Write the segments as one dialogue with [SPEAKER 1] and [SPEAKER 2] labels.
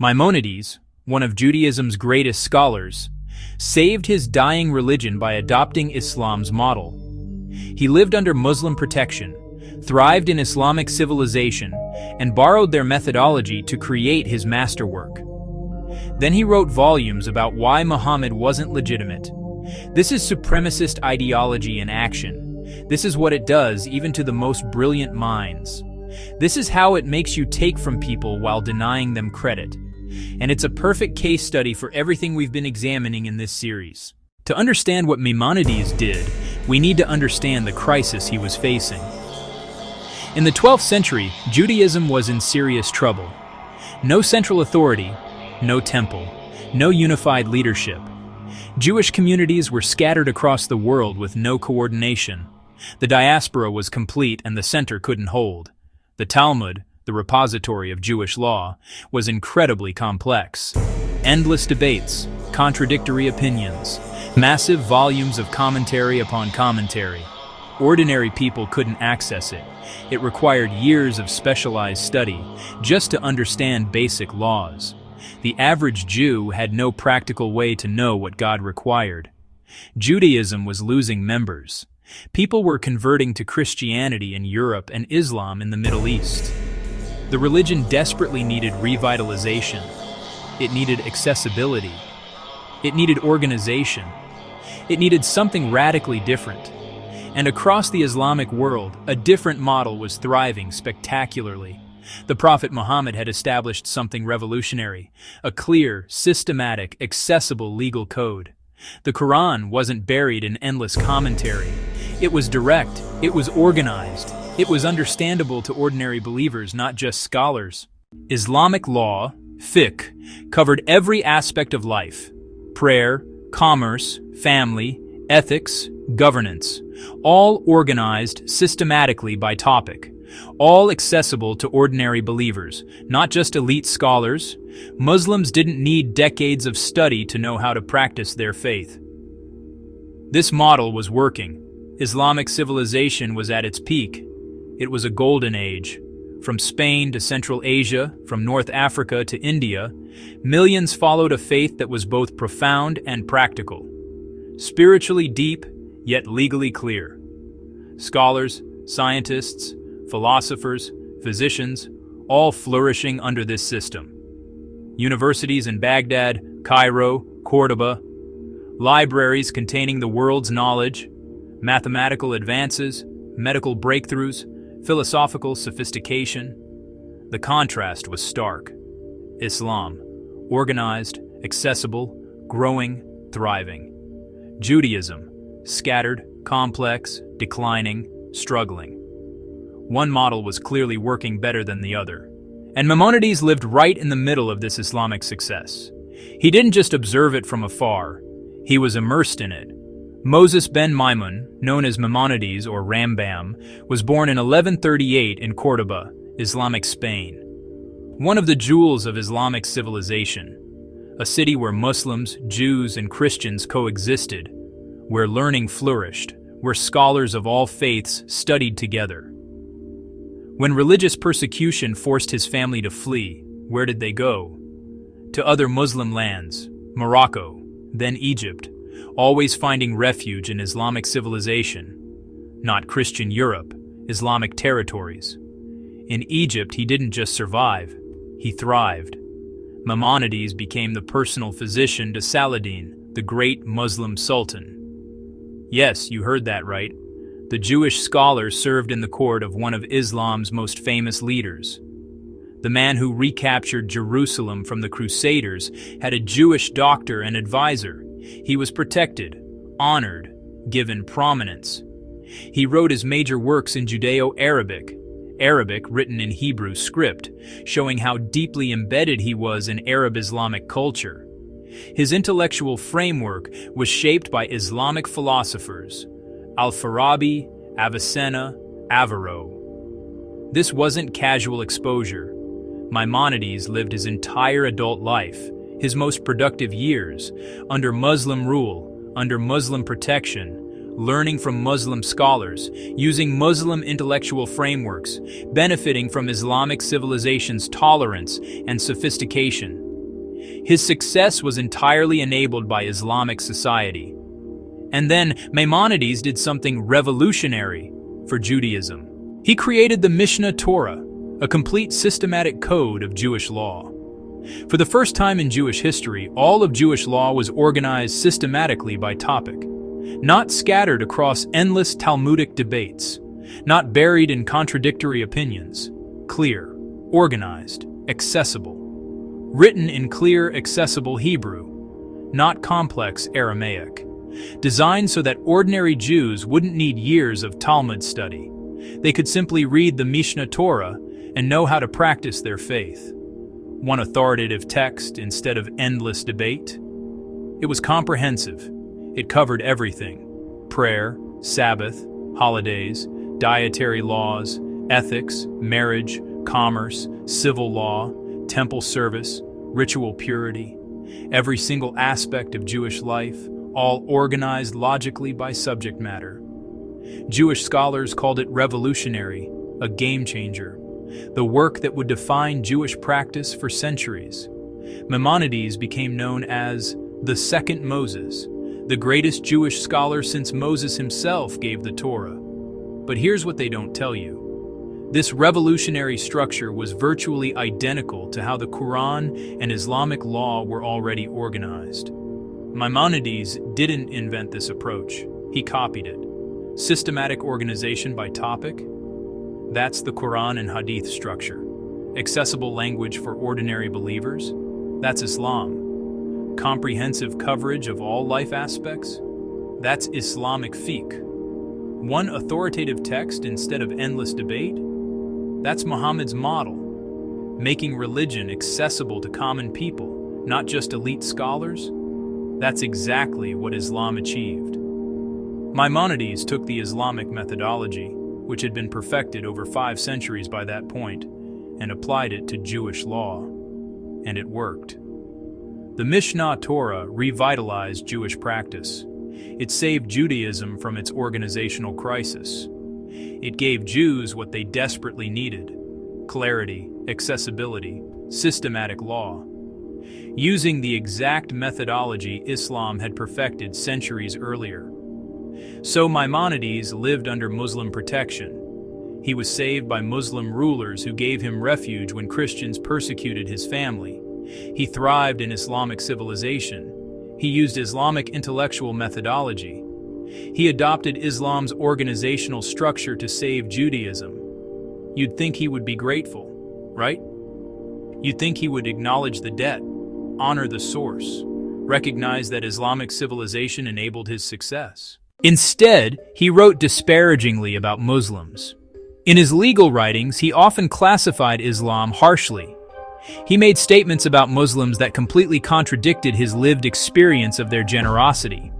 [SPEAKER 1] Maimonides, one of Judaism's greatest scholars, saved his dying religion by adopting Islam's model. He lived under Muslim protection, thrived in Islamic civilization, and borrowed their methodology to create his masterwork. Then he wrote volumes about why Muhammad wasn't legitimate. This is supremacist ideology in action. This is what it does even to the most brilliant minds. This is how it makes you take from people while denying them credit. And it's a perfect case study for everything we've been examining in this series. To understand what Maimonides did, we need to understand the crisis he was facing. In the 12th century, Judaism was in serious trouble. No central authority, no temple, no unified leadership. Jewish communities were scattered across the world with no coordination. The diaspora was complete and the center couldn't hold. The Talmud, the repository of Jewish law, was incredibly complex. Endless debates, contradictory opinions, massive volumes of commentary upon commentary. Ordinary people couldn't access it. It required years of specialized study just to understand basic laws. The average Jew had no practical way to know what God required. Judaism was losing members. People were converting to Christianity in Europe and Islam in the Middle East. The religion desperately needed revitalization. It needed accessibility. It needed organization. It needed something radically different. And across the Islamic world, a different model was thriving spectacularly. The Prophet Muhammad had established something revolutionary, a clear, systematic, accessible legal code. The Quran wasn't buried in endless commentary. It was direct, it was organized, it was understandable to ordinary believers, not just scholars. Islamic law, fiqh, covered every aspect of life: prayer, commerce, family, ethics, governance, all organized systematically by topic, all accessible to ordinary believers, not just elite scholars. Muslims didn't need decades of study to know how to practice their faith. This model was working. Islamic civilization was at its peak. It was a golden age. From Spain to Central Asia, from North Africa to India, millions followed a faith that was both profound and practical. Spiritually deep, yet legally clear. Scholars, scientists, philosophers, physicians, all flourishing under this system. Universities in Baghdad, Cairo, Cordoba, libraries containing the world's knowledge, mathematical advances, medical breakthroughs, philosophical sophistication. The contrast was stark. Islam, organized, accessible, growing, thriving. Judaism, scattered, complex, declining, struggling. One model was clearly working better than the other. And Maimonides lived right in the middle of this Islamic success. He didn't just observe it from afar, he was immersed in it. Moses ben Maimon, known as Maimonides or Rambam, was born in 1138 in Cordoba, Islamic Spain. One of the jewels of Islamic civilization, a city where Muslims, Jews, and Christians coexisted, where learning flourished, where scholars of all faiths studied together. When religious persecution forced his family to flee, where did they go? To other Muslim lands, Morocco, then Egypt, always finding refuge in Islamic civilization. Not Christian Europe, Islamic territories. In Egypt, he didn't just survive, he thrived. Maimonides became the personal physician to Saladin, the great Muslim sultan. Yes, you heard that right. The Jewish scholar served in the court of one of Islam's most famous leaders. The man who recaptured Jerusalem from the Crusaders had a Jewish doctor and advisor. He was protected, honored, given prominence. He wrote his major works in Judeo-Arabic, Arabic written in Hebrew script, showing how deeply embedded he was in Arab Islamic culture. His intellectual framework was shaped by Islamic philosophers, Al-Farabi, Avicenna, Averroes. This wasn't casual exposure. Maimonides lived his entire adult life, his most productive years, under Muslim rule, under Muslim protection, learning from Muslim scholars, using Muslim intellectual frameworks, benefiting from Islamic civilization's tolerance and sophistication. His success was entirely enabled by Islamic society. And then Maimonides did something revolutionary for Judaism. He created the Mishnah Torah, a complete systematic code of Jewish law. For the first time in Jewish history, all of Jewish law was organized systematically by topic, not scattered across endless Talmudic debates, not buried in contradictory opinions. Clear, organized, accessible. Written in clear, accessible Hebrew, not complex Aramaic. Designed so that ordinary Jews wouldn't need years of Talmud study. They could simply read the Mishnah Torah and know how to practice their faith. One authoritative text instead of endless debate. It was comprehensive. It covered everything: prayer, Sabbath, holidays, dietary laws, ethics, marriage, commerce, civil law, temple service, ritual purity. Every single aspect of Jewish life, all organized logically by subject matter. Jewish scholars called it revolutionary, a game changer, the work that would define Jewish practice for centuries. Maimonides became known as the Second Moses, the greatest Jewish scholar since Moses himself gave the Torah. But here's what they don't tell you. This revolutionary structure was virtually identical to how the Quran and Islamic law were already organized. Maimonides didn't invent this approach, he copied it. Systematic organization by topic? That's the Quran and Hadith structure. Accessible language for ordinary believers? That's Islam. Comprehensive coverage of all life aspects? That's Islamic fiqh. One authoritative text instead of endless debate? That's Muhammad's model. Making religion accessible to common people, not just elite scholars? That's exactly what Islam achieved. Maimonides took the Islamic methodology, which had been perfected over 5 centuries by that point, and applied it to Jewish law. And it worked. The Mishnah Torah revitalized Jewish practice. It saved Judaism from its organizational crisis. It gave Jews what they desperately needed: clarity, accessibility, systematic law. Using the exact methodology Islam had perfected centuries earlier. So Maimonides lived under Muslim protection. He was saved by Muslim rulers who gave him refuge when Christians persecuted his family. He thrived in Islamic civilization. He used Islamic intellectual methodology. He adopted Islam's organizational structure to save Judaism. You'd think he would be grateful, right? You'd think he would acknowledge the debt, honor the source, recognize that Islamic civilization enabled his success. Instead, he wrote disparagingly about Muslims. In his legal writings, he often classified Islam harshly. He made statements about Muslims that completely contradicted his lived experience of their generosity.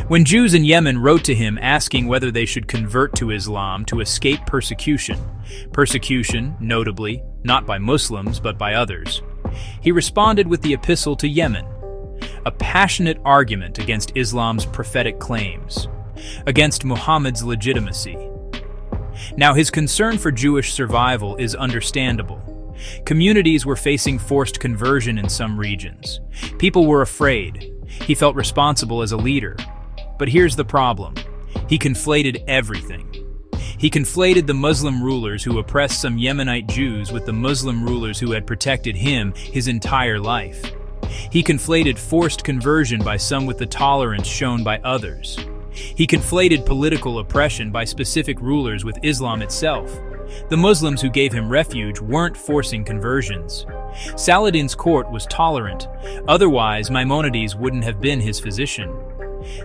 [SPEAKER 1] When Jews in Yemen wrote to him asking whether they should convert to Islam to escape persecution, notably, not by Muslims but by others, he responded with the Epistle to Yemen, a passionate argument against Islam's prophetic claims, against Muhammad's legitimacy. Now, his concern for Jewish survival is understandable. Communities were facing forced conversion in some regions. People were afraid. He felt responsible as a leader. But here's the problem. He conflated everything. He conflated the Muslim rulers who oppressed some Yemenite Jews with the Muslim rulers who had protected him his entire life. He conflated forced conversion by some with the tolerance shown by others. He conflated political oppression by specific rulers with Islam itself. The Muslims who gave him refuge weren't forcing conversions. Saladin's court was tolerant, otherwise Maimonides wouldn't have been his physician.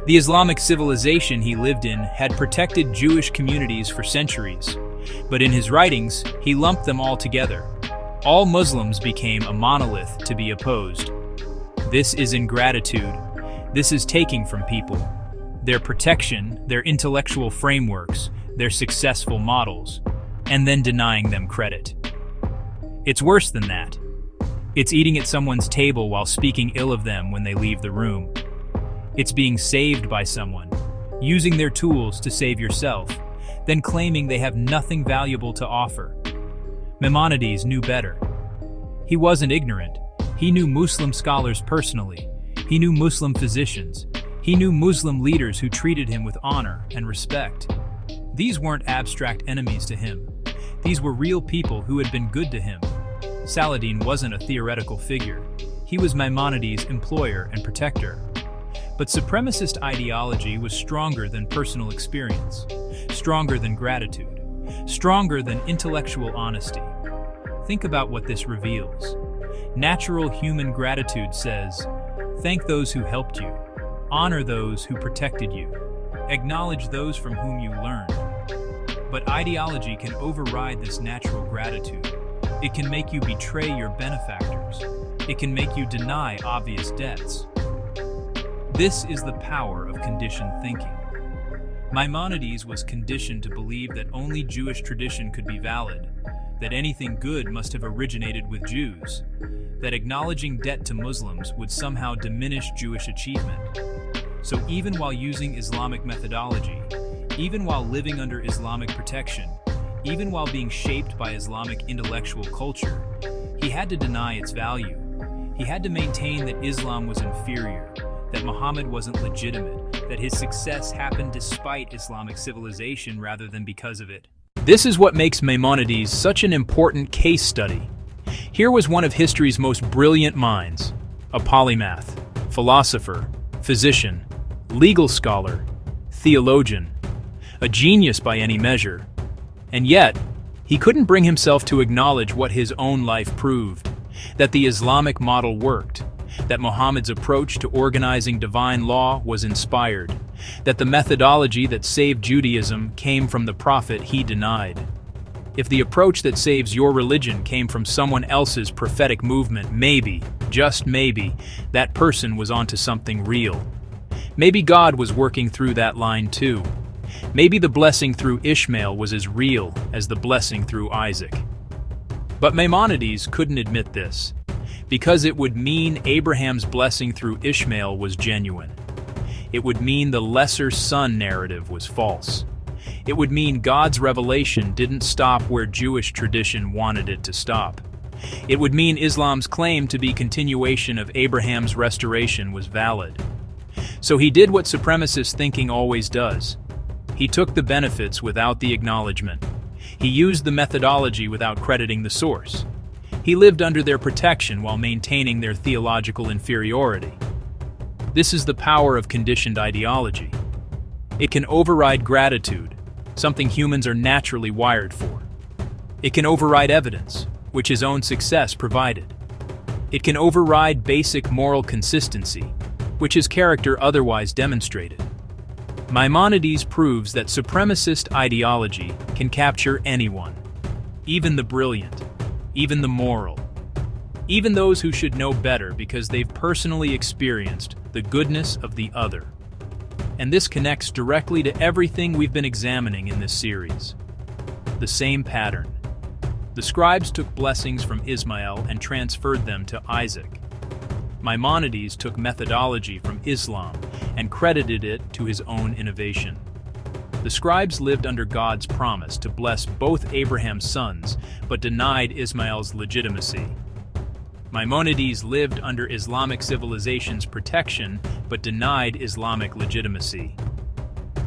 [SPEAKER 1] The Islamic civilization he lived in had protected Jewish communities for centuries, but in his writings, he lumped them all together. All Muslims became a monolith to be opposed. This is ingratitude. This is taking from people their protection, their intellectual frameworks, their successful models, and then denying them credit. It's worse than that. It's eating at someone's table while speaking ill of them when they leave the room. It's being saved by someone, using their tools to save yourself, then claiming they have nothing valuable to offer. Maimonides knew better. He wasn't ignorant. He knew Muslim scholars personally. He knew Muslim physicians. He knew Muslim leaders who treated him with honor and respect. These weren't abstract enemies to him. These were real people who had been good to him. Saladin wasn't a theoretical figure. He was Maimonides' employer and protector. But supremacist ideology was stronger than personal experience, stronger than gratitude, stronger than intellectual honesty. Think about what this reveals. Natural human gratitude says, thank those who helped you, honor those who protected you, acknowledge those from whom you learned. But ideology can override this natural gratitude. It can make you betray your benefactors. It can make you deny obvious debts. This is the power of conditioned thinking. Maimonides was conditioned to believe that only Jewish tradition could be valid, that anything good must have originated with Jews, that acknowledging debt to Muslims would somehow diminish Jewish achievement. So even while using Islamic methodology, even while living under Islamic protection, even while being shaped by Islamic intellectual culture, he had to deny its value. He had to maintain that Islam was inferior, that Muhammad wasn't legitimate, that his success happened despite Islamic civilization rather than because of it. This is what makes Maimonides such an important case study. Here was one of history's most brilliant minds, a polymath, philosopher, physician, legal scholar, theologian, a genius by any measure. And yet, he couldn't bring himself to acknowledge what his own life proved, that the Islamic model worked, that Muhammad's approach to organizing divine law was inspired, that the methodology that saved Judaism came from the prophet he denied. If the approach that saves your religion came from someone else's prophetic movement, maybe, just maybe, that person was onto something real. Maybe God was working through that line too. Maybe the blessing through Ishmael was as real as the blessing through Isaac. But Maimonides couldn't admit this, because it would mean Abraham's blessing through Ishmael was genuine. It would mean the lesser son narrative was false. It would mean God's revelation didn't stop where Jewish tradition wanted it to stop. It would mean Islam's claim to be continuation of Abraham's restoration was valid. So he did what supremacist thinking always does. He took the benefits without the acknowledgement. He used the methodology without crediting the source. He lived under their protection while maintaining their theological inferiority. This is the power of conditioned ideology. It can override gratitude, something humans are naturally wired for. It can override evidence, which his own success provided. It can override basic moral consistency, which his character otherwise demonstrated. Maimonides proves that supremacist ideology can capture anyone, even the brilliant, even the moral, even those who should know better because they've personally experienced the goodness of the other. And this connects directly to everything we've been examining in this series. The same pattern. The scribes took blessings from Ismael and transferred them to Isaac. Maimonides took methodology from Islam and credited it to his own innovation. The scribes lived under God's promise to bless both Abraham's sons, but denied Ismael's legitimacy. Maimonides lived under Islamic civilization's protection, but denied Islamic legitimacy.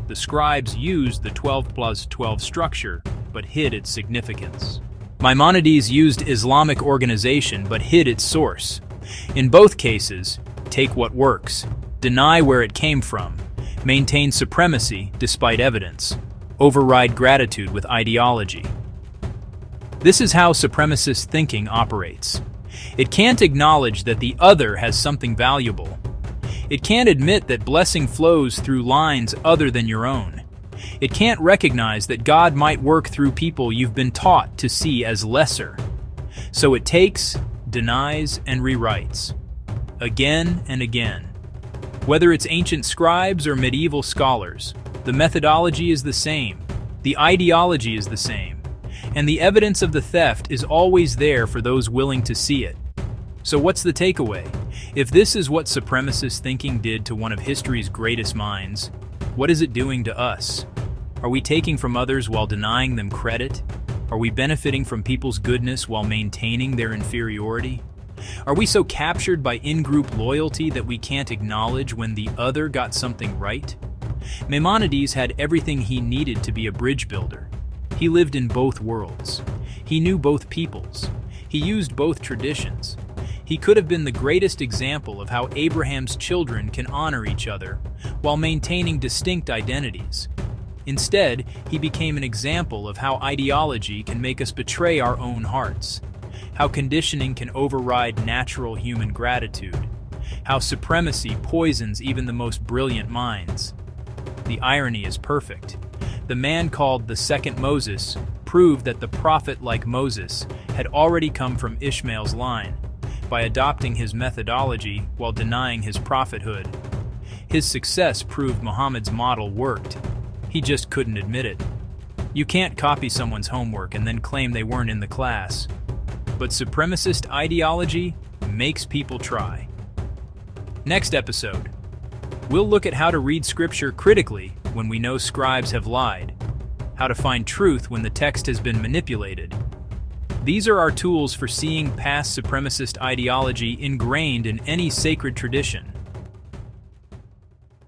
[SPEAKER 1] The scribes used the 12+12 structure, but hid its significance. Maimonides used Islamic organization, but hid its source. In both cases, take what works, deny where it came from, maintain supremacy despite evidence, override gratitude with ideology. This is how supremacist thinking operates. It can't acknowledge that the other has something valuable. It can't admit that blessing flows through lines other than your own. It can't recognize that God might work through people you've been taught to see as lesser. So it takes, denies, and rewrites. Again and again. Whether it's ancient scribes or medieval scholars, the methodology is the same, the ideology is the same, and the evidence of the theft is always there for those willing to see it. So what's the takeaway? If this is what supremacist thinking did to one of history's greatest minds, what is it doing to us? Are we taking from others while denying them credit? Are we benefiting from people's goodness while maintaining their inferiority? Are we so captured by in-group loyalty that we can't acknowledge when the other got something right? Maimonides had everything he needed to be a bridge builder. He lived in both worlds. He knew both peoples. He used both traditions. He could have been the greatest example of how Abraham's children can honor each other while maintaining distinct identities. Instead, he became an example of how ideology can make us betray our own hearts, how conditioning can override natural human gratitude, how supremacy poisons even the most brilliant minds. The irony is perfect. The man called the second Moses proved that the prophet like Moses had already come from Ishmael's line by adopting his methodology while denying his prophethood. His success proved Muhammad's model worked. He just couldn't admit it. You can't copy someone's homework and then claim they weren't in the class. But supremacist ideology makes people try. Next episode, we'll look at how to read scripture critically when we know scribes have lied, how to find truth when the text has been manipulated. These are our tools for seeing past supremacist ideology ingrained in any sacred tradition.